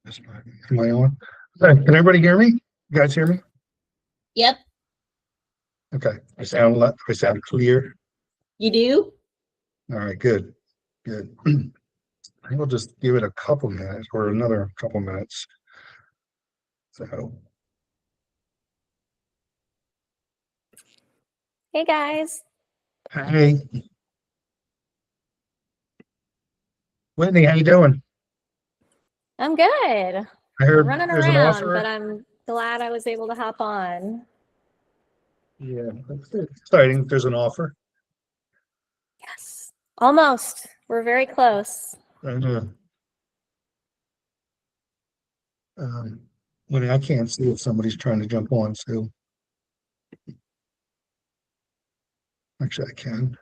Am I on? Can everybody hear me? You guys hear me? Yep, Okay. I sound clear. you do. All right, good. Good. I think we'll just give it a couple minutes or another couple minutes. So, Hey guys. hey, Whitney, how you doing? I'm good. I I'm heard running there's an around, but offer. I'm glad I was able to hop on. Yeah, that's exciting. There's an offer. Yes. Almost. We're very close. Uh, um, Whitney, I can't see if somebody's trying to jump on, so actually I can.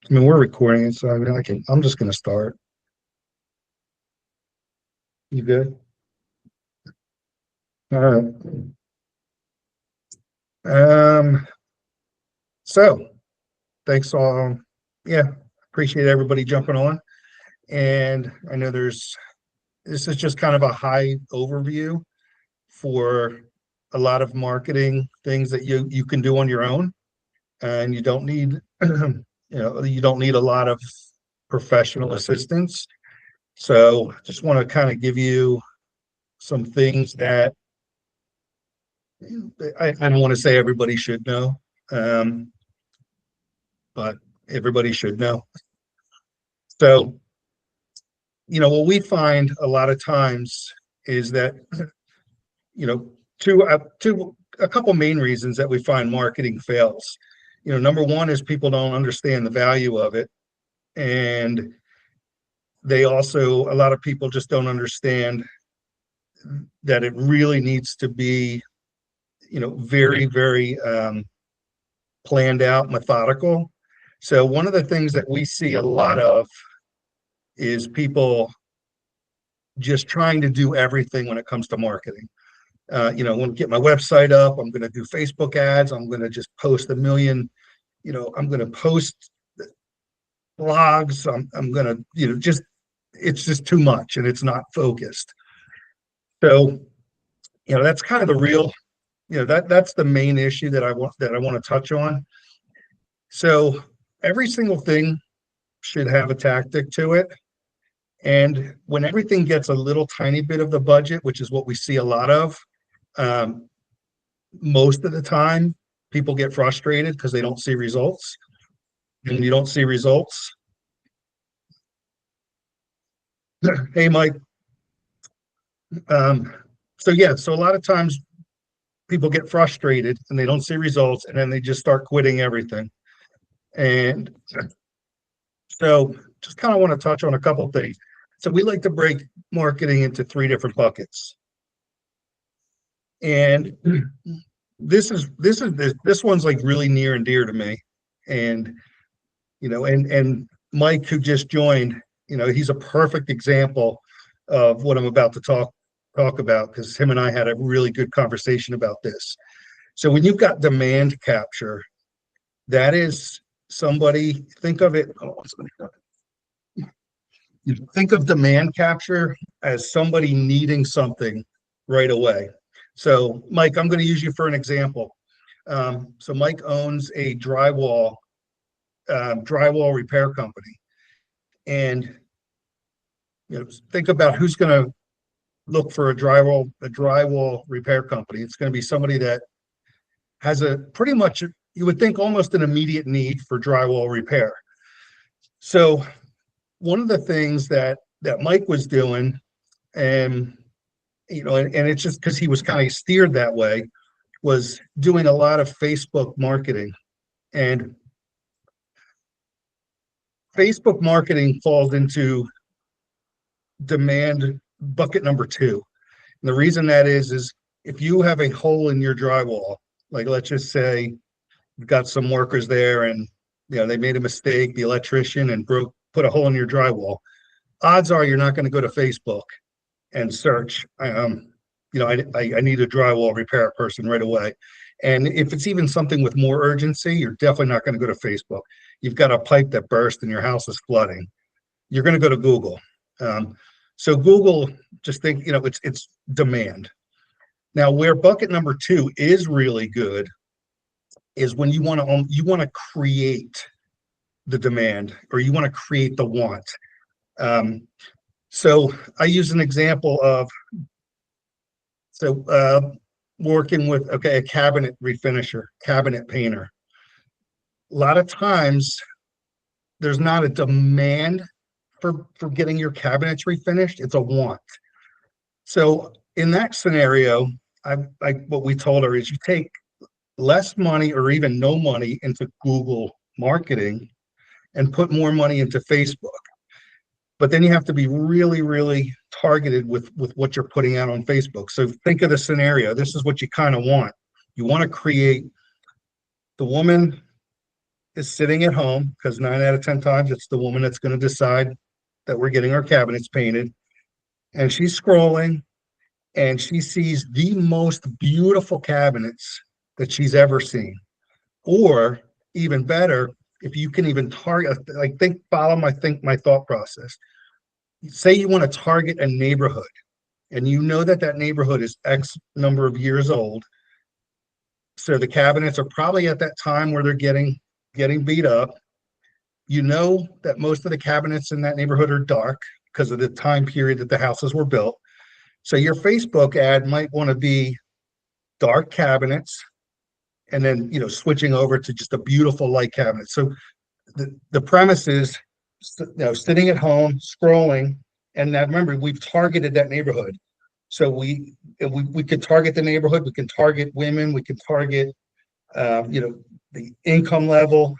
I mean, we're recording it, so I mean, I'm just gonna start. You good? All right. Um, so thanks all. Yeah, appreciate everybody jumping on. And I know this is just kind of a high overview for a lot of marketing things that you can do on your own, and you don't need you don't need a lot of professional assistance. So just want to kind of give you some things that I don't want to say everybody should know, um, but everybody should know. So, what we find a lot of times is that, a couple main reasons that we find marketing fails. Number one is people don't understand the value of it. And a lot of people just don't understand that it really needs to be, very, very planned out, methodical. So one of the things that we see a lot of is people just trying to do everything when it comes to marketing. I'm going to get my website up. I'm going to do Facebook ads. I'm going to just post a million. I'm going to post blogs. I'm going to, it's just too much and it's not focused. So, that's kind of the real, that's the main issue that I want to touch on. So every single thing should have a tactic to it. And when everything gets a little tiny bit of the budget, which is what we see a lot of, um, most of the time, people get frustrated because they don't see results. And you don't see results. Hey, Mike. Um, so a lot of times people get frustrated and they don't see results, and then they just start quitting everything. And so just kind of want to touch on a couple of things. So we like to break marketing into three different buckets. And this one's like really near and dear to me. And and Mike, who just joined, he's a perfect example of what I'm about to talk about, because him and I had a really good conversation about this. So when you've got demand capture, that is somebody, think of it, you think of demand capture as somebody needing something right away. So Mike, I'm going to use you for an example. So Mike owns a drywall repair company, and think about who's going to look for a drywall repair company. It's going to be somebody that has a pretty much, you would think, almost an immediate need for drywall repair. So one of the things that Mike was doing, and and it's just because he was kind of steered that way, was doing a lot of Facebook marketing. And Facebook marketing falls into demand bucket number two. And the reason that is if you have a hole in your drywall, like let's just say you've got some workers there and they made a mistake, the electrician, and put a hole in your drywall, odds are you're not going to go to Facebook and search, I need a drywall repair person right away. And if it's even something with more urgency, you're definitely not going to go to Facebook. You've got a pipe that burst and your house is flooding. You're going to go to Google. So Google, just think, it's demand. Now, where bucket number two is really good is when you want to create the demand, or you want to create the want. So I use an example of, so working with, okay, a cabinet refinisher, cabinet painter. A lot of times there's not a demand for getting your cabinets refinished, it's a want. So in that scenario, what we told her is, you take less money or even no money into Google marketing and put more money into Facebook. But then you have to be really, really targeted with what you're putting out on Facebook. So think of the scenario. This is what you kind of want. You want to create, the woman is sitting at home, because 9 out of 10 times it's the woman that's going to decide that we're getting our cabinets painted. And she's scrolling and she sees the most beautiful cabinets that she's ever seen. Or even better, if you can even target, like, follow my thought process. Say you want to target a neighborhood, and you know that that neighborhood is X number of years old. So the cabinets are probably at that time where they're getting beat up. You know that most of the cabinets in that neighborhood are dark because of the time period that the houses were built. So your Facebook ad might want to be dark cabinets, and then switching over to just a beautiful light cabinet. So the premise is, sitting at home scrolling, and now remember, we've targeted that neighborhood. So we could target the neighborhood, we can target women, we can target the income level,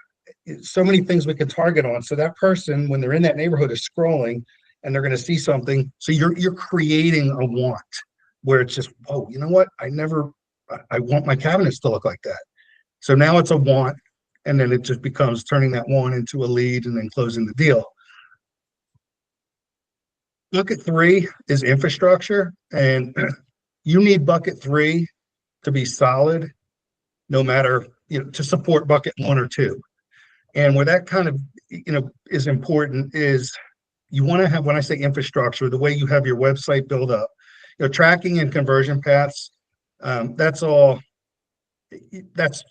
so many things we can target on. So that person, when they're in that neighborhood, is scrolling and they're going to see something. So you're creating a want, where it's just, oh, you know what, I want my cabinets to look like that. So now it's a want, and then it just becomes turning that want into a lead and then closing the deal. Bucket three is infrastructure, and you need bucket three to be solid, no matter, to support bucket one or two. And where that kind of, is important is, you want to have, when I say infrastructure, the way you have your website built up, tracking and conversion paths, that's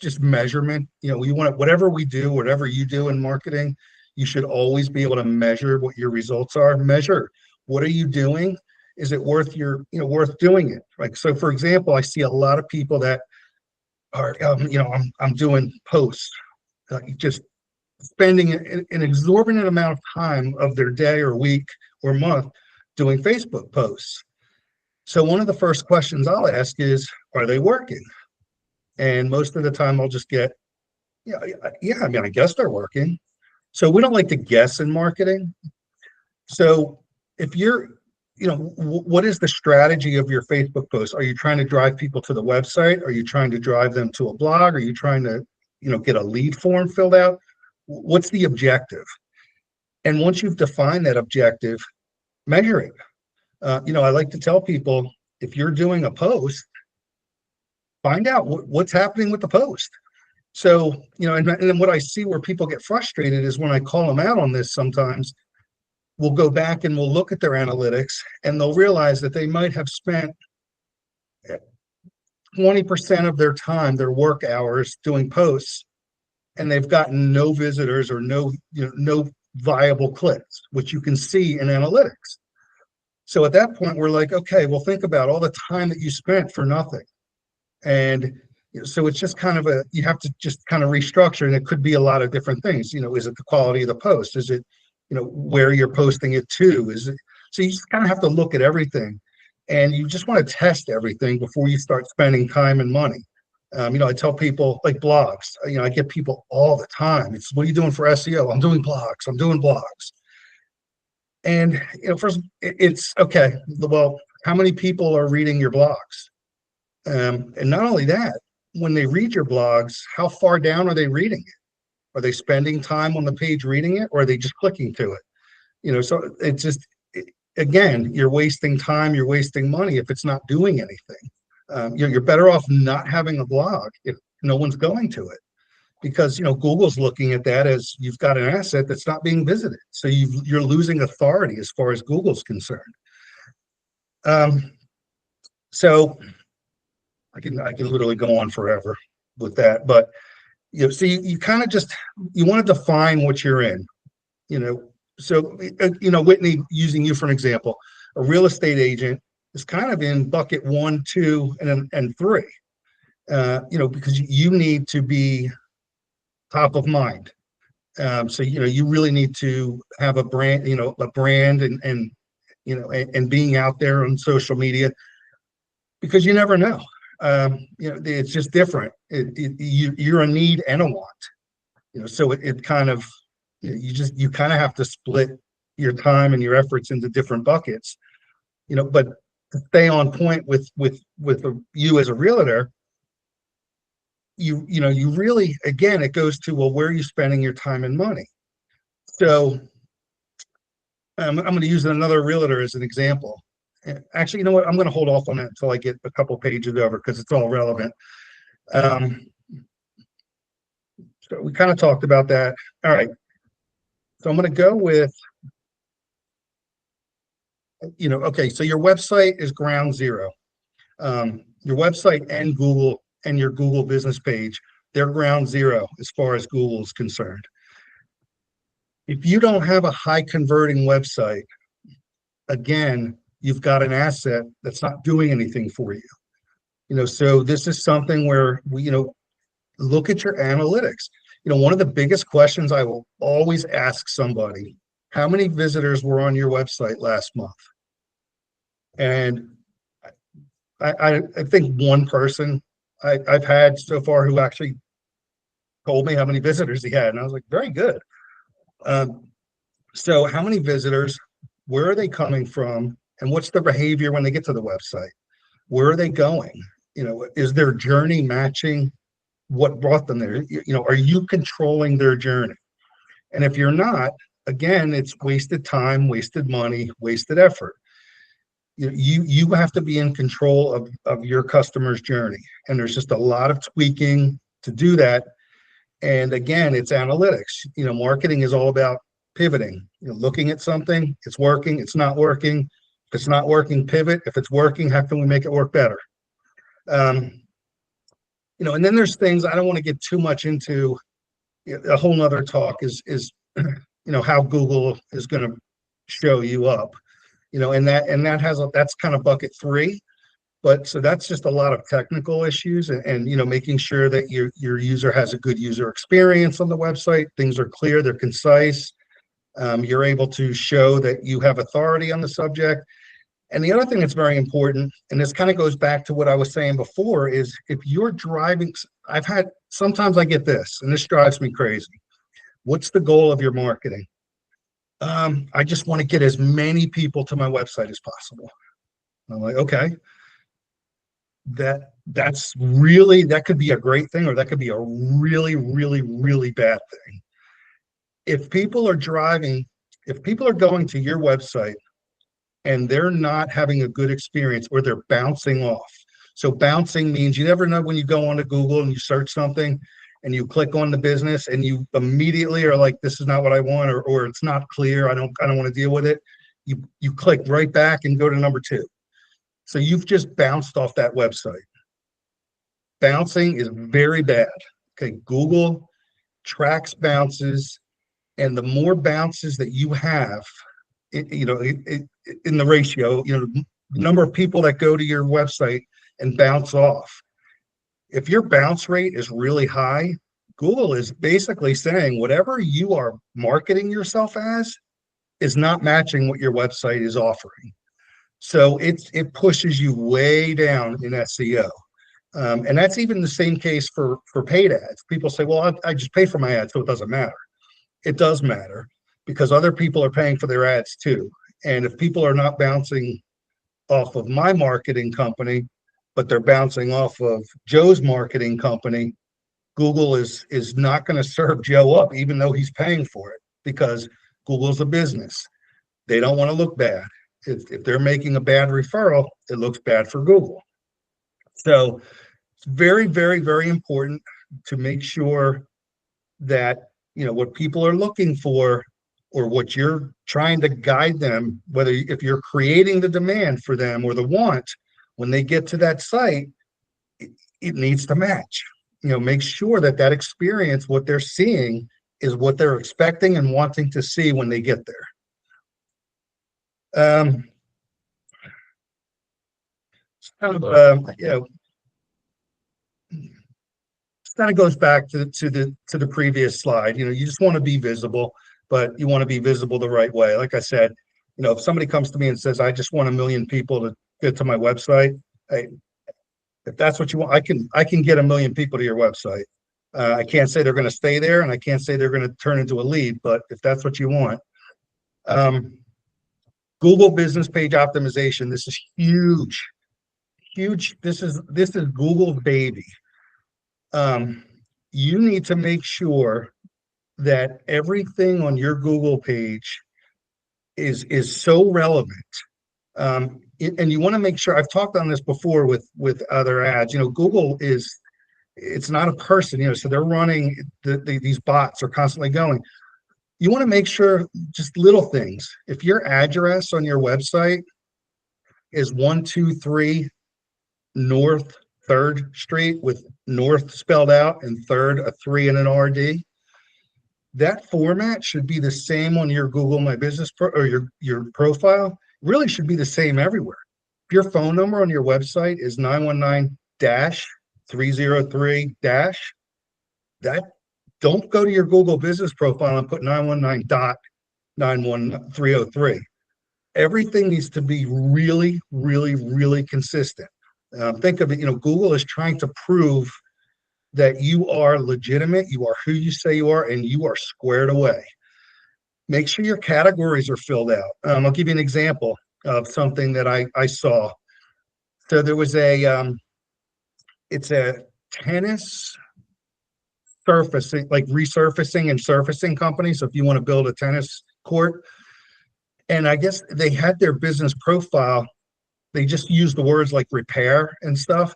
just measurement. You want whatever we do, whatever you do in marketing, you should always be able to measure what your results are. Measure, what are you doing? Is it worth worth doing it? Like, so for example, I see a lot of people that are, I'm doing posts, just spending an exorbitant amount of time of their day or week or month doing Facebook posts. So one of the first questions I'll ask is, are they working? And most of the time I'll just get, yeah, I mean, I guess they're working. So we don't like to guess in marketing. So if you're, what is the strategy of your Facebook post? Are you trying to drive people to the website? Are you trying to drive them to a blog? Are you trying to, get a lead form filled out? What's the objective? And once you've defined that objective, measure it. I like to tell people, if you're doing a post, find out what's happening with the post. So, and then what I see where people get frustrated is when I call them out on this. Sometimes we'll go back and we'll look at their analytics, and they'll realize that they might have spent 20% of their time, their work hours, doing posts, and they've gotten no visitors or no viable clicks, which you can see in analytics. So at that point, we're like, okay, well, think about all the time that you spent for nothing. And so it's just kind of you have to just kind of restructure, and it could be a lot of different things. Is it the quality of the post? Is it, where you're posting it to? Is it, so you just kind of have to look at everything, and you just want to test everything before you start spending time and money. I tell people, like, blogs, I get people all the time. It's, what are you doing for SEO? I'm doing blogs. And, first, it's okay. Well, how many people are reading your blogs? And not only that, when they read your blogs, how far down are they reading it? Are they spending time on the page reading it, or are they just clicking to it? So it's just, again, you're wasting time, you're wasting money if it's not doing anything. You're better off not having a blog if no one's going to it, because Google's looking at that as, you've got an asset that's not being visited, so you're losing authority as far as Google's concerned. So I can literally go on forever with that, but so you kind of just you want to define what you're in, you know. So Whitney, using you for an example, a real estate agent is kind of in bucket one, two, and three. Because you need to be top of mind. So you really need to have a brand, and being out there on social media, because you never know. It's just different. You're a need and a want. So it kind of you kind of have to split your time and your efforts into different buckets. But to stay on point with you as a realtor, you really, again, it goes to, well, where are you spending your time and money? So I'm going to use another realtor as an example. Actually, you know what? I'm going to hold off on that until I get a couple pages over, because it's all relevant. So we kind of talked about that. All right. So I'm going to go with, okay, so your website is ground zero. Your website and Google and your Google business page, they're ground zero as far as Google is concerned. If you don't have a high converting website, again, you've got an asset that's not doing anything for you. So this is something where we, look at your analytics. One of the biggest questions I will always ask somebody: how many visitors were on your website last month? And I think one person I've had so far who actually told me how many visitors he had, and I was like, very good. So how many visitors? Where are they coming from? And what's the behavior when they get to the website? Where are they going? Is their journey matching what brought them there? Are you controlling their journey? And if you're not, again, it's wasted time, wasted money, wasted effort. You have to be in control of your customer's journey. And there's just a lot of tweaking to do that. And again, it's analytics. Marketing is all about pivoting, looking at something, it's working, it's not working. If it's not working, pivot. If it's working, how can we make it work better? And then there's things I don't want to get too much into. A whole nother talk is how Google is going to show you up, and that's kind of bucket three. But so that's just a lot of technical issues, and making sure that your user has a good user experience on the website. Things are clear, they're concise. You're able to show that you have authority on the subject. And the other thing that's very important, and this kind of goes back to what I was saying before, is if you're driving, sometimes I get this, and this drives me crazy. What's the goal of your marketing? I just want to get as many people to my website as possible. I'm like, okay, that could be a great thing, or that could be a really, really, really bad thing. If people are going to your website and they're not having a good experience, or they're bouncing off. So bouncing means you never know when you go onto Google and you search something and you click on the business and you immediately are like, this is not what I want, or it's not clear. I don't want to deal with it. You click right back and go to number two. So you've just bounced off that website. Bouncing is very bad. Okay, Google tracks bounces, and the more bounces that you have, in the ratio, the number of people that go to your website and bounce off. If your bounce rate is really high, Google is basically saying whatever you are marketing yourself as is not matching what your website is offering. So it pushes you way down in SEO. And that's even the same case for paid ads. People say, well, I just pay for my ads, so it doesn't matter. It does matter, because other people are paying for their ads too. And if people are not bouncing off of my marketing company, but they're bouncing off of Joe's marketing company, Google is not going to serve Joe up, even though he's paying for it, because Google's a business. They don't want to look bad. If they're making a bad referral, it looks bad for Google. So it's very, very, very important to make sure that what people are looking for or what you're trying to guide them, whether if you're creating the demand for them or the want, when they get to that site, it needs to match. Make sure that that experience, what they're seeing, is what they're expecting and wanting to see when they get there. Kind of goes back to the previous slide. You just want to be visible, but you want to be visible the right way. Like I said, if somebody comes to me and says, I just want 1 million people to get to my website, if that's what you want, I can get 1 million people to your website. I can't say they're going to stay there, and I can't say they're going to turn into a lead, but if that's what you want. Google business page optimization. This is huge. This is Google's baby. You need to make sure that everything on your Google page is so relevant. And you want to make sure, I've talked on this before with other ads. Google it's not a person, so they're running these bots are constantly going. You want to make sure just little things. If your address on your website is 123 North 3rd Street with North spelled out and third a 3 and an RD, that format should be the same on your Google My Business or your profile. Really should be the same everywhere. If your phone number on your website is 919-303 that, don't go to your Google business profile and put 919.91303. Everything needs to be really, really, really consistent. Think of it, Google is trying to prove that you are legitimate, you are who you say you are, and you are squared away. Make sure your categories are filled out. I'll give you an example of something that I saw. So there was it's a tennis surfacing, like resurfacing and surfacing company. So if you want to build a tennis court, and I guess they had their business profile, they just used the words like repair and stuff.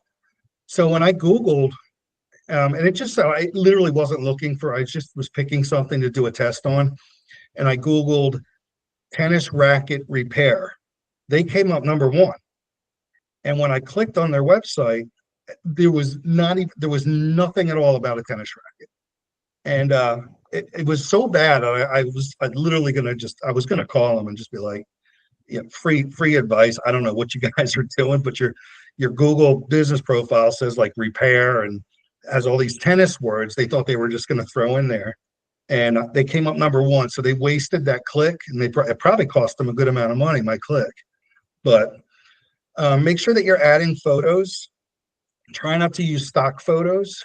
So when I Googled, and I literally wasn't looking for, I just was picking something to do a test on. And I Googled tennis racket repair. They came up number 1. And when I clicked on their website, there was nothing at all about a tennis racket. And it was so bad. I was gonna call them and just be like, free advice. I don't know what you guys are doing, but your Google business profile says like repair and has all these tennis words. They thought they were just going to throw in there, and they came up number 1. So they wasted that click, and it probably cost them a good amount of money, my click. But make sure that you're adding photos. Try not to use stock photos.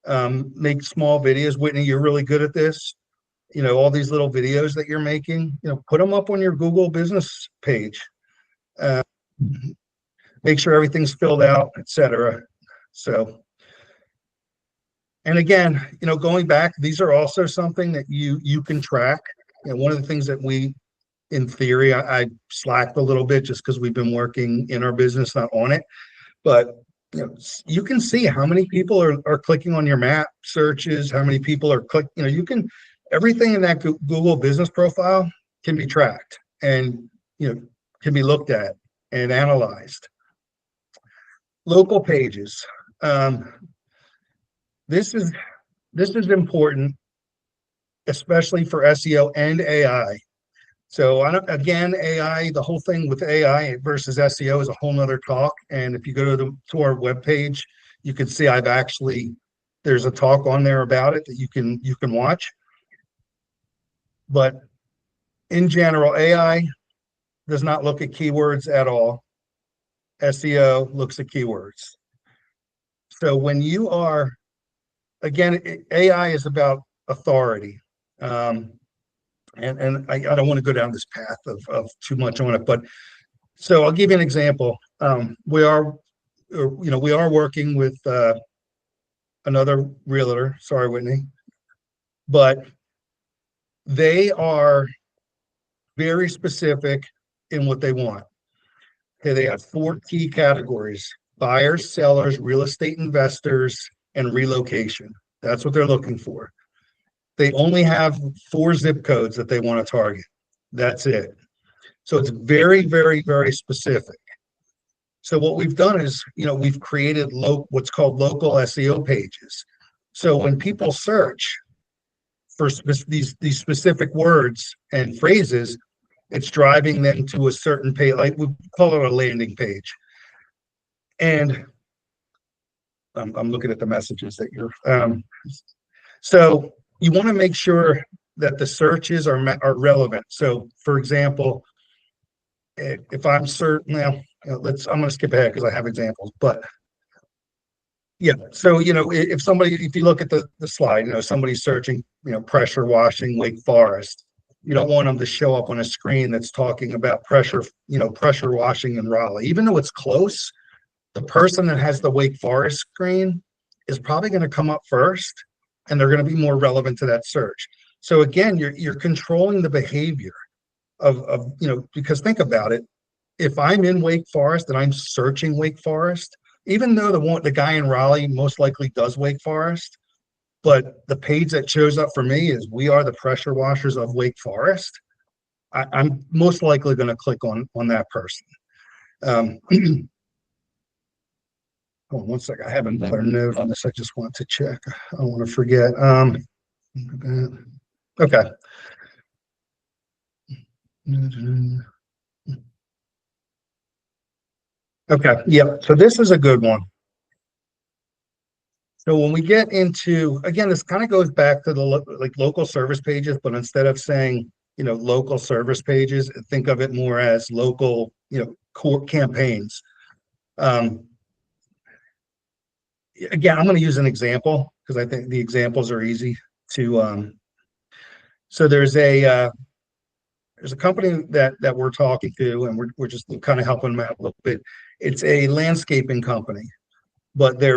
Make small videos. Whitney, you're really good at this. All these little videos that you're making, put them up on your Google business page. Make sure everything's filled out, etc. So, and again, going back, these are also something that you can track. One of the things that we, in theory, I slacked a little bit just because we've been working in our business, not on it. But you can see how many people are clicking on your map searches, how many people are clicking. Everything in that Google business profile can be tracked and can be looked at and analyzed. Local pages. This is important, especially for SEO and AI. So again, AI, the whole thing with AI versus SEO is a whole nother talk. And if you go to our webpage, you can see there's a talk on there about it that you can watch. But in general, AI does not look at keywords at all. SEO looks at keywords. So when you are, again, AI is about authority. And I don't want to go down this path of too much on it, but so I'll give you an example. We are working with another realtor. Sorry, Whitney, but they are very specific in what they want. Okay, they have 4 key categories: buyers, sellers, real estate investors, and relocation. That's what they're looking for. They only have 4 zip codes that they want to target. That's it. So it's very, very, very specific. So what we've done is, we've created what's called local SEO pages. So when people search for these specific words and phrases, it's driving them to a certain page, like we call it a landing page. And I'm looking at the messages that you're. So you want to make sure that the searches are relevant. So, for example, if I'm certain now, I'm going to skip ahead because I have examples. But yeah, so if you look at the slide, somebody's searching, pressure washing Wake Forest. You don't want them to show up on a screen that's talking about pressure washing in Raleigh, even though it's close. The person that has the Wake Forest screen is probably going to come up first, and they're going to be more relevant to that search. So again, you're controlling the behavior of because think about it. If I'm in Wake Forest and I'm searching Wake Forest, even though the guy in Raleigh most likely does Wake Forest, but the page that shows up for me is "We are the pressure washers of Wake Forest," I'm most likely going to click on that person. Hold on one second. I have another note on this. I just want to check. I don't want to forget. Okay. Okay. Yeah. So this is a good one. So when we get into, again, this kind of goes back to the local service pages, but instead of saying, local service pages, think of it more as local, core campaigns. Again, I'm going to use an example because I think the examples are easy to. So there's a company that we're talking to, and we're just kind of helping them out a little bit. It's a landscaping company, but they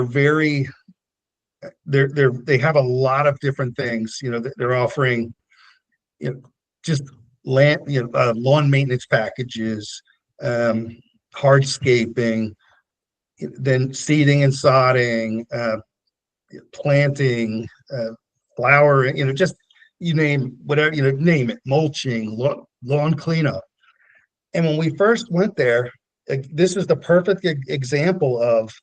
have a lot of different things. They're offering, just lawn maintenance packages, hardscaping, then seeding and sodding, planting, flowering, just you name whatever, name it, mulching, lawn cleanup. And when we first went there, this is the perfect example of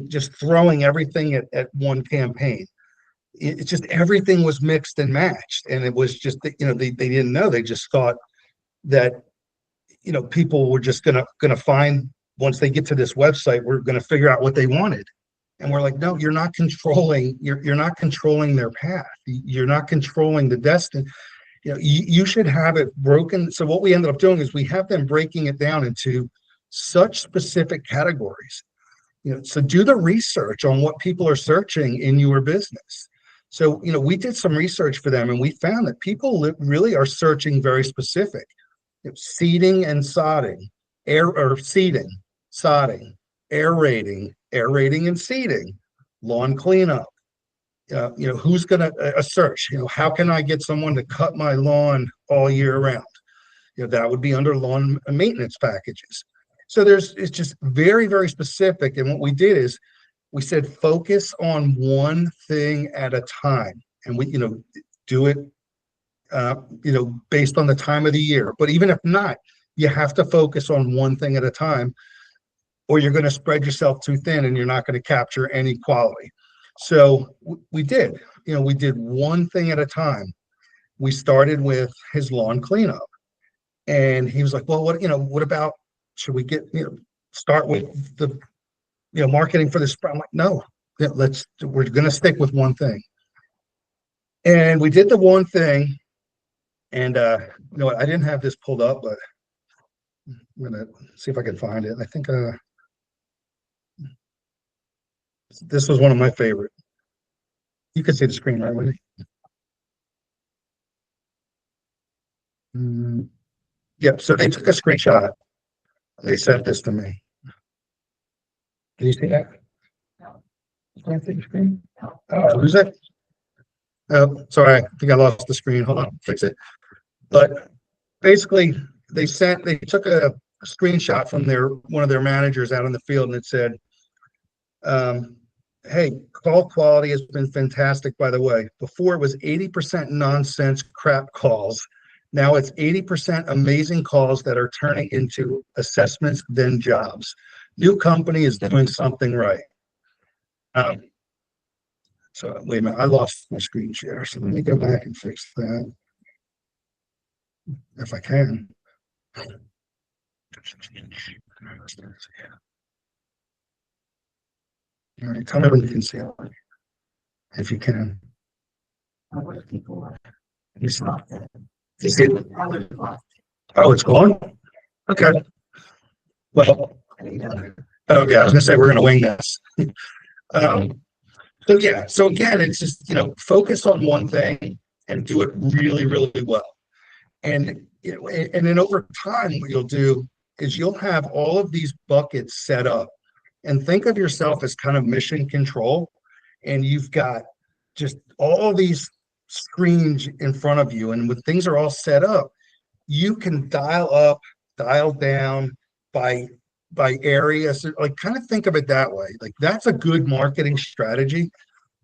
just throwing everything at one campaign. It's just everything was mixed and matched, and it was just they didn't know. They just thought that people were just gonna find, once they get to this website, we're gonna figure out what they wanted. And we're like, no, you're not controlling their path. You're not controlling the destiny. You should have it broken. So what we ended up doing is we have them breaking it down into such specific categories. So do the research on what people are searching in your business. So, we did some research for them, and we found that people really are searching very specific. Seeding and sodding, seeding, sodding, aerating and seeding, lawn cleanup. Who's going to search? How can I get someone to cut my lawn all year round? That would be under lawn maintenance packages. So it's just very, very specific. And what we did is we said, focus on one thing at a time, and we, do it, based on the time of the year. But even if not, you have to focus on one thing at a time, or you're going to spread yourself too thin and you're not going to capture any quality. So we did one thing at a time. We started with his lawn cleanup, and he was like, well, what about, should we start with the, marketing for the spring? I'm like, no, we're going to stick with one thing. And we did the one thing, and I didn't have this pulled up, but I'm going to see if I can find it. I think this was one of my favorite. You can see the screen, right, Wendy? Yep. So they took a screenshot. They sent this to me. Can you see that? Can't see the screen. Oh, lose it? Oh, sorry. I think I lost the screen. Hold on, fix it. But basically, they took a screenshot from one of their managers out in the field, and it said, Hey, call quality has been fantastic, by the way. Before it was 80% nonsense crap calls. Now it's 80% amazing calls that are turning into assessments, then jobs. New company is doing something right. Um, so wait a minute, I lost my screen share. So let me go back and fix that if I can. All right, tell me when you can see it, if you can. It's not. Oh, it's gone? Okay. Well, oh yeah, I was gonna say we're gonna wing this. Um, so yeah, so again, it's just focus on one thing and do it really, really well. And and then over time, what you'll do is you'll have all of these buckets set up, and think of yourself as kind of mission control, and you've got just all these screens in front of you, and when things are all set up, you can dial up, dial down by area. So like kind of think of it that way. Like that's a good marketing strategy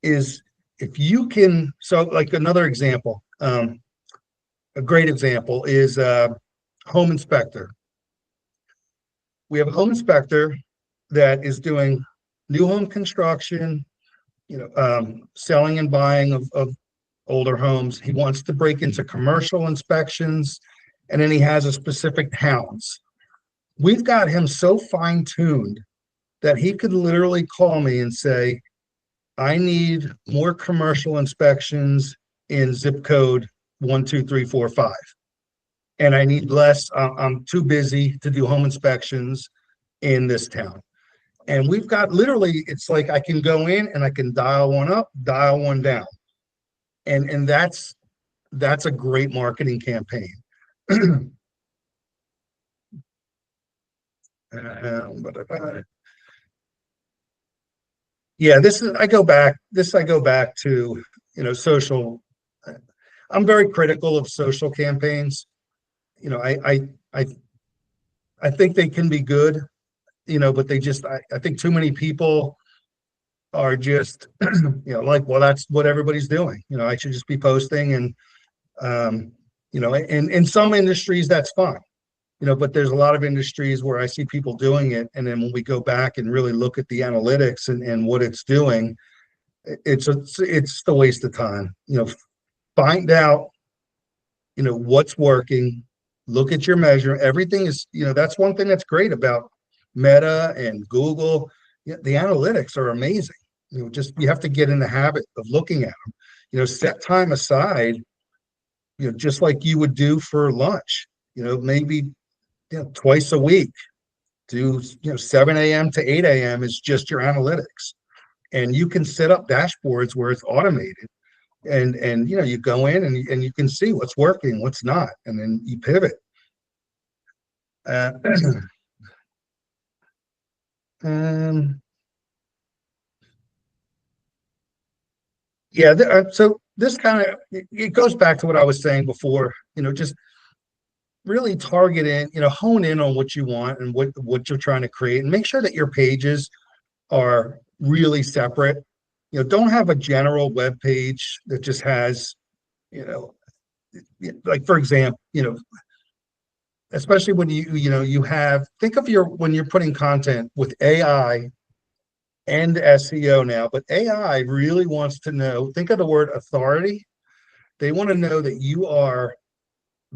is if you can. So like another example, a great example is home inspector. We have a home inspector that is doing new home construction, selling and buying of older homes. He wants to break into commercial inspections, and then he has a specific house. We've got him so fine tuned that he could literally call me and say, I need more commercial inspections in zip code 12345. And I need less. I'm too busy to do home inspections in this town. And we've got literally, it's like I can go in and I can dial one up, dial one down. And that's a great marketing campaign. Yeah, I go back to, social. I'm very critical of social campaigns. You know, I I think they can be good, but I think too many people are just, like, well, that's what everybody's doing. I should just be posting and, in some industries that's fine, but there's a lot of industries where I see people doing it. And then when we go back and really look at the analytics and what it's doing, it's the waste of time. Find out, what's working, look at your measure. Everything is, that's one thing that's great about Meta and Google. Yeah, the analytics are amazing. Just you have to get in the habit of looking at them. Set time aside, just like you would do for lunch. Maybe twice a week. Do 7 a.m. to 8 a.m. is just your analytics, and you can set up dashboards where it's automated, and you go in and you can see what's working, what's not, and then you pivot. Uh, um, yeah, so this kind of it goes back to what I was saying before. Just really target in, hone in on what you want and what you're trying to create, and make sure that your pages are really separate. Don't have a general web page that just has, you know, like for example, especially when you have think of your when you're putting content with AI and SEO now, but AI really wants to know, think of the word authority. They want to know that you are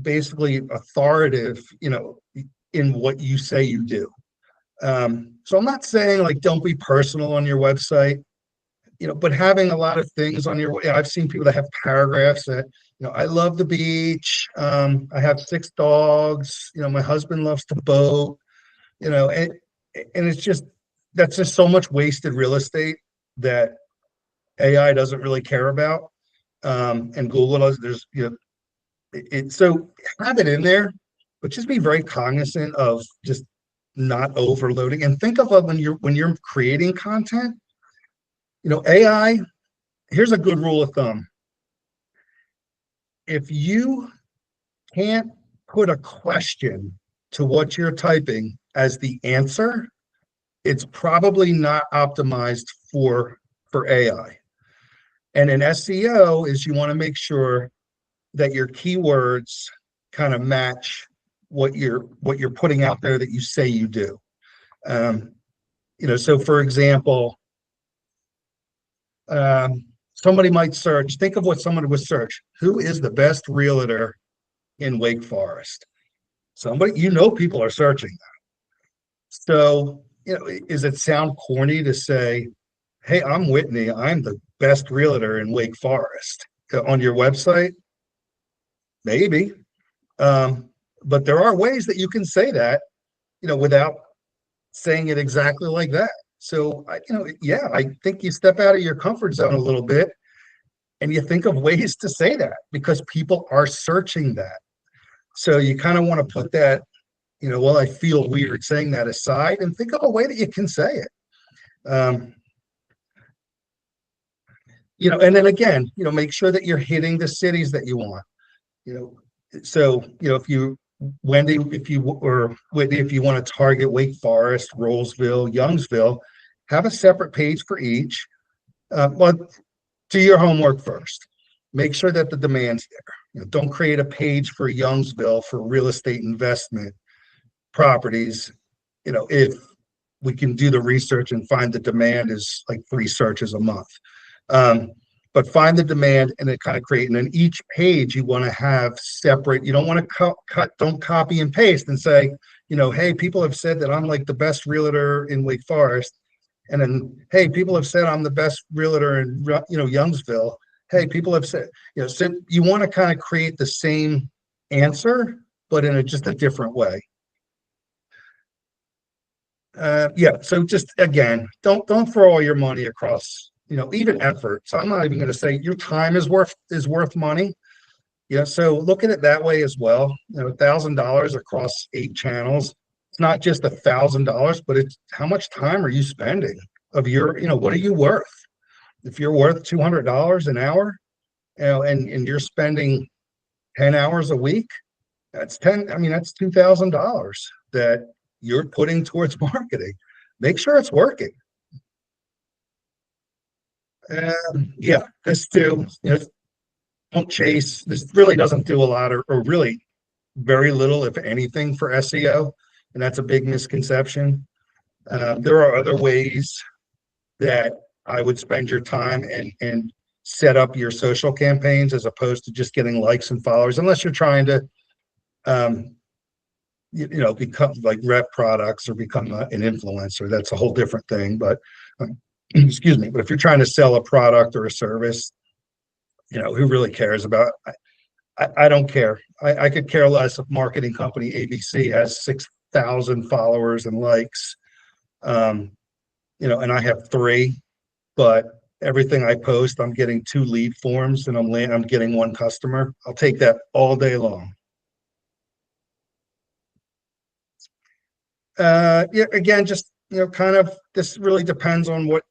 basically authoritative, in what you say you do. So I'm not saying like don't be personal on your website, but having a lot of things on your, I've seen people that have paragraphs that, I love the beach. I have 6 dogs. My husband loves to boat. And it's just that's just so much wasted real estate that AI doesn't really care about. And Google does. There's so have it in there, but just be very cognizant of just not overloading. And think of when you're creating content. AI. Here's a good rule of thumb. If you can't put a question to what you're typing as the answer, it's probably not optimized for for AI. And in SEO is you want to make sure that your keywords kind of match what you're putting out there that you say you do. Um, so for example, somebody might search, think of what someone would search. Who is the best realtor in Wake Forest? Somebody, people are searching that. So, does it sound corny to say, hey, I'm Whitney, I'm the best realtor in Wake Forest on your website? Maybe. But there are ways that you can say that, without saying it exactly like that. So, yeah, I think you step out of your comfort zone a little bit and you think of ways to say that because people are searching that. So you kind of want to put that, well, I feel weird saying that aside and think of a way that you can say it. And then again, make sure that you're hitting the cities that you want. So, if you, Wendy, or Whitney, if you want to target Wake Forest, Rollsville, Youngsville, have a separate page for each. But do your homework first. Make sure that the demand's there. Don't create a page for Youngsville for real estate investment properties. If we can do the research and find the demand is like 3 searches a month. But find the demand and then kind of create. And then each page you want to have separate. You don't want to don't copy and paste and say, hey, people have said that I'm like the best realtor in Wake Forest. And then, hey, people have said I'm the best realtor in, Youngsville. Hey, people have said, so you want to kind of create the same answer, but in just a different way. Yeah. So just again, don't throw all your money across, even effort. So I'm not even going to say your time is worth money. Yeah. So look at it that way as well. $1,000 across 8 channels. It's not just $1,000, but it's how much time are you spending of your, what are you worth? If you're worth $200 an hour, and you're spending 10 hours a week, that's $2,000 that you're putting towards marketing. Make sure it's working. Yeah, this too, don't chase. This really doesn't do a lot or really very little, if anything, for SEO. And that's a big misconception. There are other ways that I would spend your time and set up your social campaigns as opposed to just getting likes and followers, unless you're trying to, become like rep products or become an influencer. That's a whole different thing. But excuse me. But if you're trying to sell a product or a service, who really cares about? I don't care. I could care less if marketing company ABC has 6,000 followers and likes, and I have 3, but everything I post, I'm getting 2 lead forms and I'm getting 1 customer. I'll take that all day long. Yeah, again, just, kind of, this really depends on what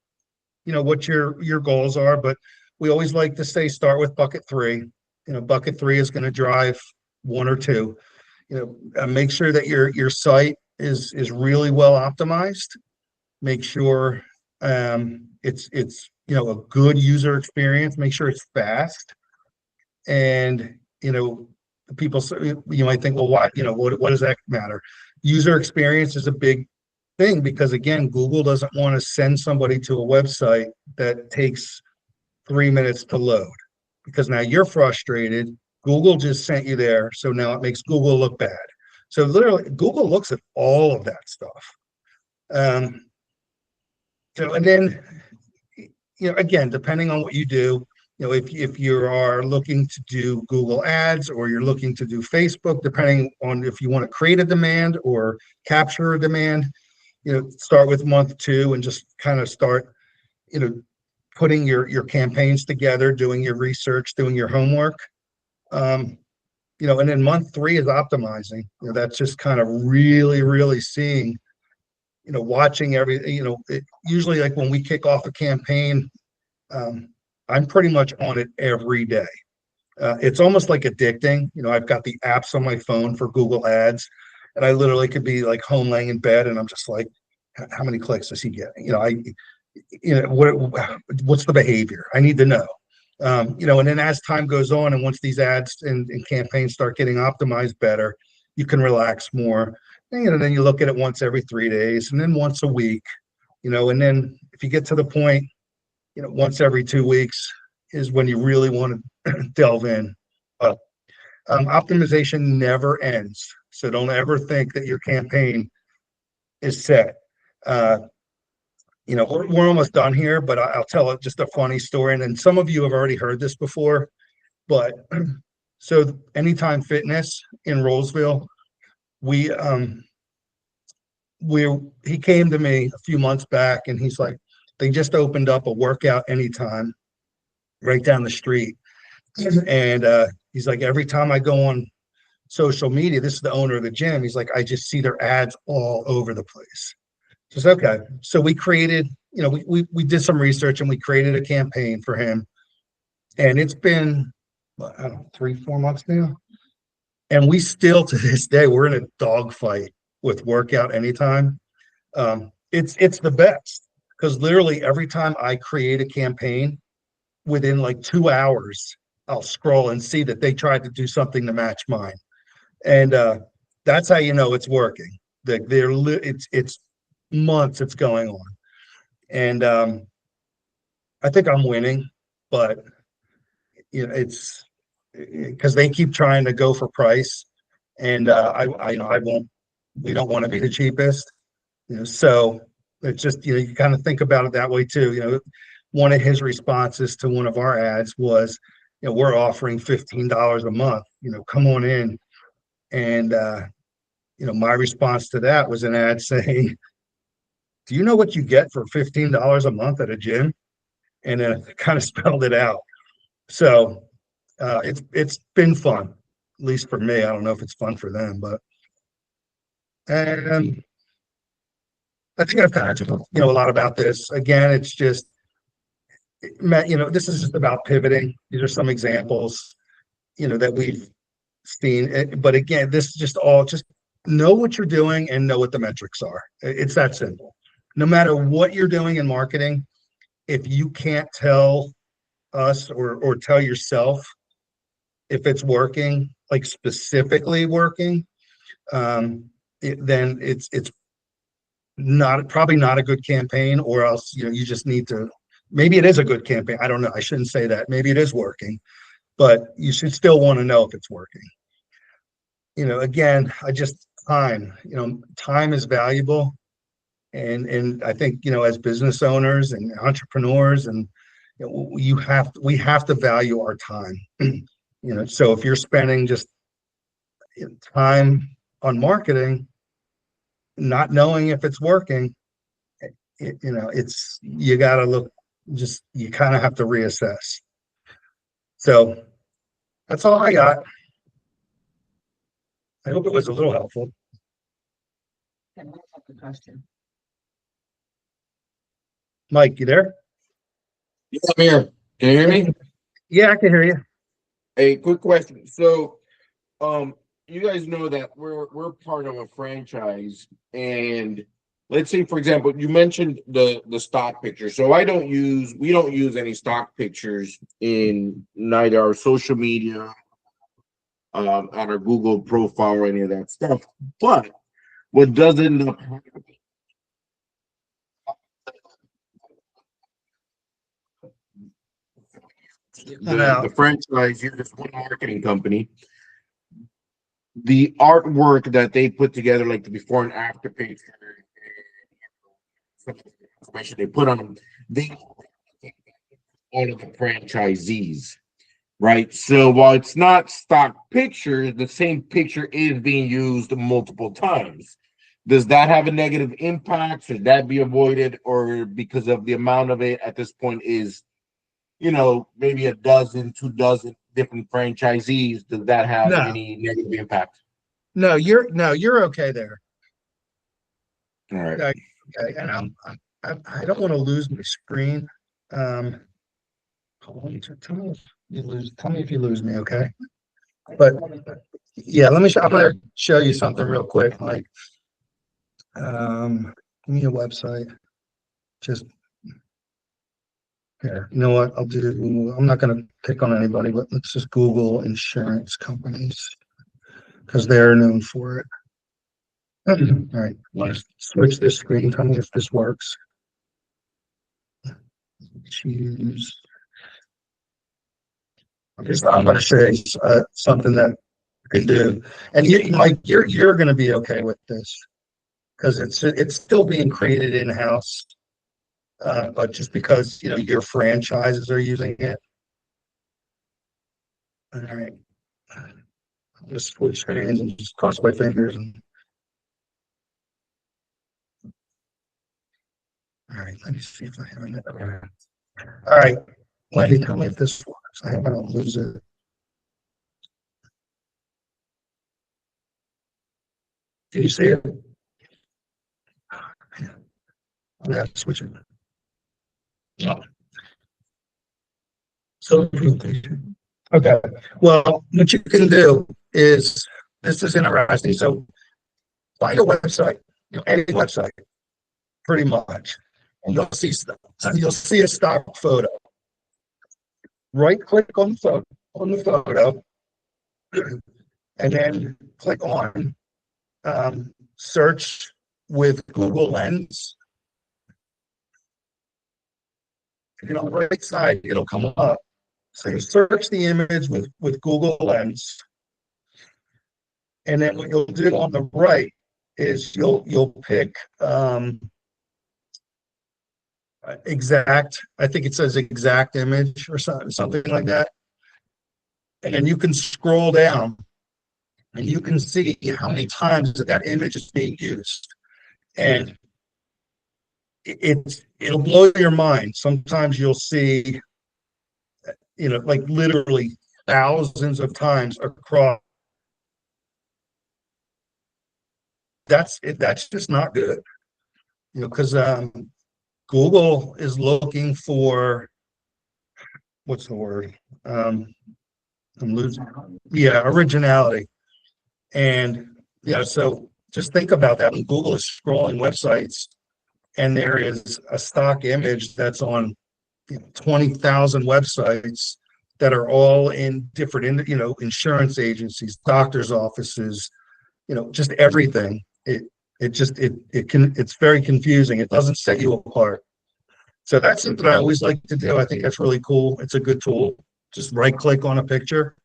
your goals are, but we always like to say, start with bucket 3. Bucket 3 is going to drive 1 or 2. Make sure that your site is really well optimized. Make sure it's a good user experience. Make sure it's fast. And people, you might think, well, why, what does that matter? User experience is a big thing because, again, Google doesn't want to send somebody to a website that takes 3 minutes to load, because now you're frustrated. Google just sent you there, so now it makes Google look bad. So literally, Google looks at all of that stuff. And then, again, depending on what you do, if you are looking to do Google Ads or you're looking to do Facebook, depending on if you want to create a demand or capture a demand, start with month 2 and just kind of start, putting your campaigns together, doing your research, doing your homework. And then month 3 is optimizing. That's just kind of really, really seeing, watching usually like when we kick off a campaign, I'm pretty much on it every day. It's almost like addicting. I've got the apps on my phone for Google Ads, and I literally could be like home laying in bed, and I'm just like, how many clicks does he get? what's the behavior? I need to know. And then as time goes on, and once these ads and campaigns start getting optimized better, you can relax more. And then you look at it once every 3 days, and then once a week. And then if you get to the point, once every 2 weeks is when you really want to delve in. But optimization never ends, so don't ever think that your campaign is set. We're almost done here, but I'll tell just a funny story. And then some of you have already heard this before, but so Anytime Fitness in Roseville, we he came to me a few months back, and he's like, they just opened up a workout anytime right down the street. And he's like, every time I go on social media, this is the owner of the gym, he's like, I just see their ads all over the place. Just okay. So we created, we did some research, and we created a campaign for him. And it's been, I don't know, 3-4 months now. And we still, to this day, we're in a dogfight with Workout Anytime. It's the best, because literally every time I create a campaign, within like 2 hours, I'll scroll and see that they tried to do something to match mine. And that's how you know it's working. It's months it's going on. And I think I'm winning, but it's because they keep trying to go for price, and I won't. We don't want to be the cheapest, So it's just you kind of think about it that way too. One of his responses to one of our ads was, we're offering $15 a month. Come on in, and my response to that was an ad saying, do you know what you get for $15 a month at a gym? And then I kind of spelled it out. So it's been fun, at least for me. I don't know if it's fun for them, but and I think I've kind of talked, a lot about this. Again, it's just, this is just about pivoting. These are some examples, that we've seen. But again, this is just know what you're doing and know what the metrics are. It's that simple. No matter what you're doing in marketing, if you can't tell us or tell yourself if it's working, like specifically working, then it's probably not a good campaign, or else you just need to. Maybe it is a good campaign. I don't know. I shouldn't say that. Maybe it is working, but you should still want to know if it's working. Again, time is valuable. And I think, as business owners and entrepreneurs, and we have to value our time. So if you're spending just time on marketing, not knowing if it's working, you got to look, you kind of have to reassess. So that's all I got. I hope it was a little helpful. Mike, you there? Yeah, I'm here. Can you hear me? Yeah, I can hear you. A quick question. So, you guys know that we're part of a franchise, and let's say, for example, you mentioned the stock picture. So we don't use any stock pictures in neither our social media, on our Google profile, or any of that stuff. But what does end up happening, the franchise, you're just one marketing company. The artwork that they put together, like the before and after picture, information they put on them, they all of the franchisees, right? So while it's not stock pictures, the same picture is being used multiple times. Does that have a negative impact? Should that be avoided? Or because of the amount of it at this point is, maybe a dozen, 2 dozen different franchisees, does that have any negative impact? No, you're okay there. All right. Okay, and I don't want to lose my screen. Tell me if you lose me, okay? But yeah, I'm gonna show you something real quick. Like, give me a website. Just Yeah, you know what? I'm not going to pick on anybody, but let's just Google insurance companies because they're known for it. All right, let's switch this screen. Tell me if this works. Choose. Okay, so I'm going to say something that you can do, and you're going to be okay with this because it's still being created in house, but just because your franchises are using it. All right, I'll just switch screens and just cross my fingers. All right, let me see if I have it. All right, Wendy, tell me if this works. I hope I don't lose it. Do you see it? I'm gonna switch it. No. So, okay. Well, what you can do is this is interesting. So, find a website, any website, pretty much, and you'll see a stock photo. Right click on the photo, and then click on search with Google Lens. On the right side, it'll come up. So you search the image with Google Lens, and then what you'll do on the right is you'll pick exact. I think it says exact image or something like that, and then you can scroll down, and you can see how many times that image is being used, and it'll blow your mind. Sometimes you'll see, like literally thousands of times across. That's just not good, because Google is looking for, what's the word? I'm losing. Yeah, originality. And yeah, so just think about that. When Google is scrolling websites and there is a stock image that's on 20,000 websites that are all in different, insurance agencies, doctors' offices, just everything. It's very confusing. It doesn't set you apart. So that's something I always like to do. I think that's really cool. It's a good tool. Just right click on a picture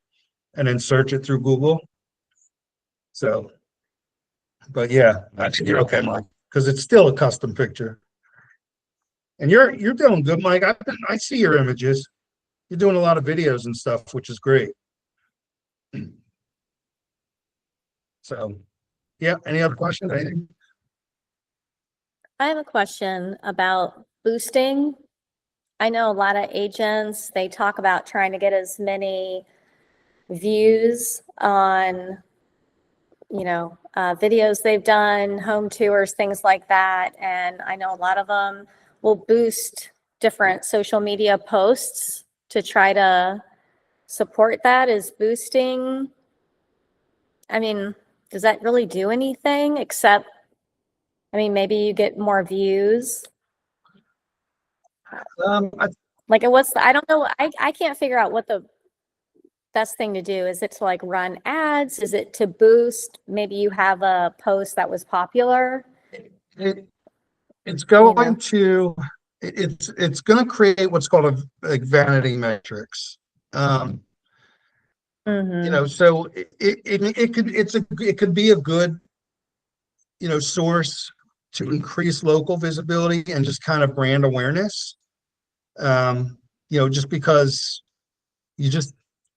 and then search it through Google. So, but yeah, actually you're okay, Mike, because it's still a custom picture. And you're doing good, Mike. I see your images. You're doing a lot of videos and stuff, which is great. So, yeah. Any other questions? Anything? I have a question about boosting. I know a lot of agents, they talk about trying to get as many views on, videos they've done, home tours, things like that. And I know a lot of them will boost different social media posts to try to support that. Is boosting, I mean, does that really do anything except, maybe you get more views? Like I don't know. I can't figure out what the best thing to do. Is it to like run ads? Is it to boost? Maybe you have a post that was popular. It's going to create what's called a vanity metrics. So it could be a good source to increase local visibility and just kind of brand awareness. Just because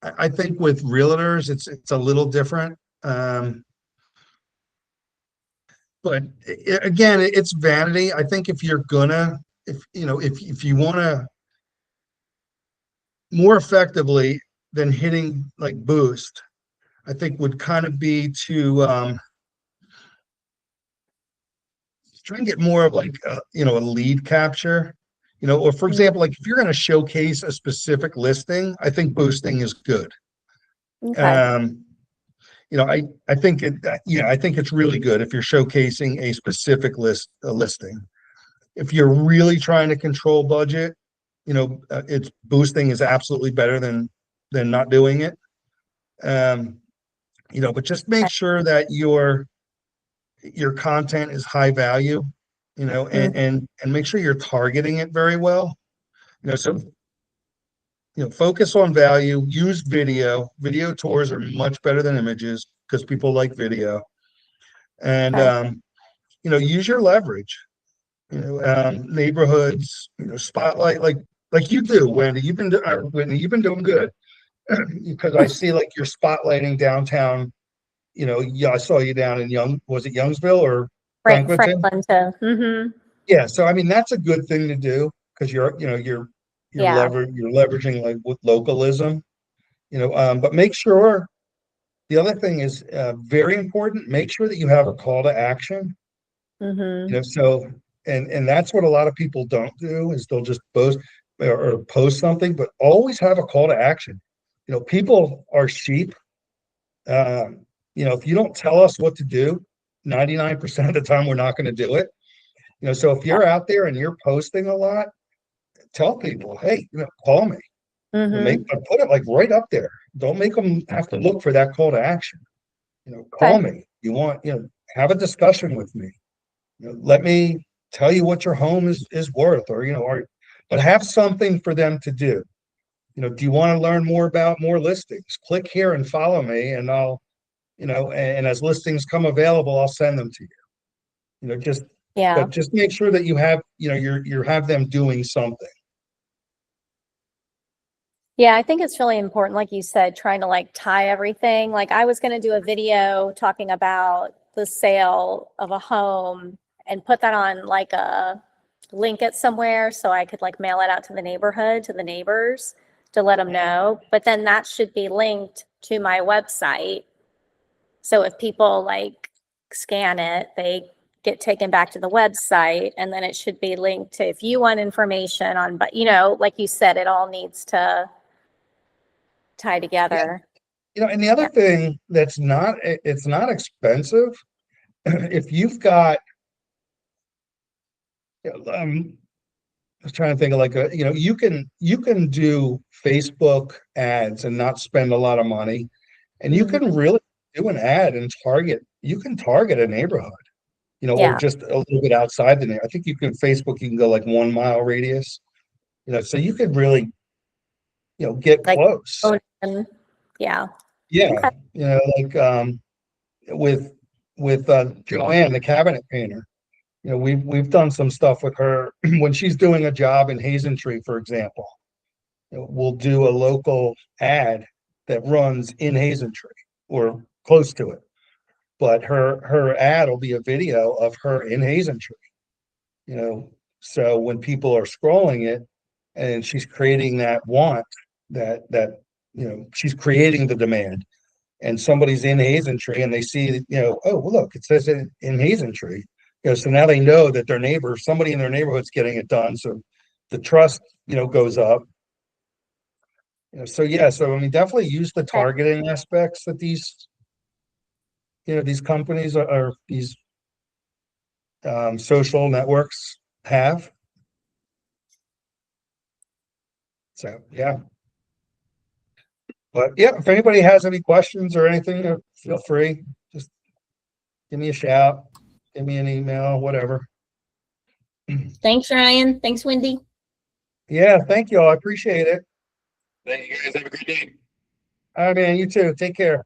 I think with realtors it's a little different. But again, it's vanity. I think if you want to more effectively than hitting like boost, I think would kind of be to try and get more of like a lead capture, or for example, like if you're going to showcase a specific listing, I think boosting is good. Okay. I think it's really good if you're showcasing a specific listing. If you're really trying to control budget, it's boosting is absolutely better than not doing it. But just make sure that your content is high value, and make sure you're targeting it very well. So focus on value, use video. Video tours are much better than images because people like video. And Okay. use your leverage, neighborhoods, spotlight like you do, Wendy. Wendy, you've been doing good because I see like you're spotlighting downtown. Yeah, I saw you down in was it Youngsville or Franklinton? Franklin too. Yeah, so I mean that's a good thing to do because you're Yeah. you're leveraging like with localism, but make sure the other thing is very important. Make sure that you have a call to action. Mm-hmm. So and that's what a lot of people don't do is they'll just post or post something, but always have a call to action. People are sheep. If you don't tell us what to do, 99% of the time we're not going to do it. So if Yeah. you're out there and you're posting a lot, tell people, hey, call me. Mm-hmm. Put it like right up there. Don't make them have to look for that call to action. Call Okay. me. Have a discussion with me. Let me tell you what your home is worth, but have something for them to do. Do you want to learn more about more listings? Click here and follow me, and I'll, and as listings come available, I'll send them to you. Yeah. But just make sure that you have, you have them doing something. Yeah, I think it's really important, like you said, trying to like tie everything. Like I was going to do a video talking about the sale of a home and put that on like a link it somewhere so I could like mail it out to the neighborhood, to the neighbors to let them know. But then that should be linked to my website. So if people like scan it, they get taken back to the website and then it should be linked to if you want information on, but like you said, it all needs to tie Yeah. together. And the other Yeah. thing it's not expensive. If you've got, I was trying to think of like you can do Facebook ads and not spend a lot of money, and you Mhm. can really do an ad and you can target a neighborhood, or Yeah. just a little bit outside the neighborhood. I think you can go like 1 mile radius, so you could really, get Like, close. yeah. Yeah, Okay. like with Joanne, the cabinet painter. We've done some stuff with her when she's doing a job in Hazentree, for example. We'll do a local ad that runs in Hazentree or close to it. But her ad will be a video of her in Hazentree. So when people are scrolling it and she's creating that want, that she's creating the demand, and somebody's in Hazentree and they see, oh, well, look, it says it in Hazentree. So now they know that their neighbor, somebody in their neighborhood's getting it done. So the trust, goes up. So yeah, so I mean, definitely use the Okay. targeting aspects that these companies are these social networks have. So yeah, but yeah, if anybody has any questions or anything, feel free. Just give me a shout, give me an email, whatever. Thanks, Ryan. Thanks, Wendy. Yeah, thank you all. I appreciate it. Thank you guys. Have a great day. All right, man. You too. Take care.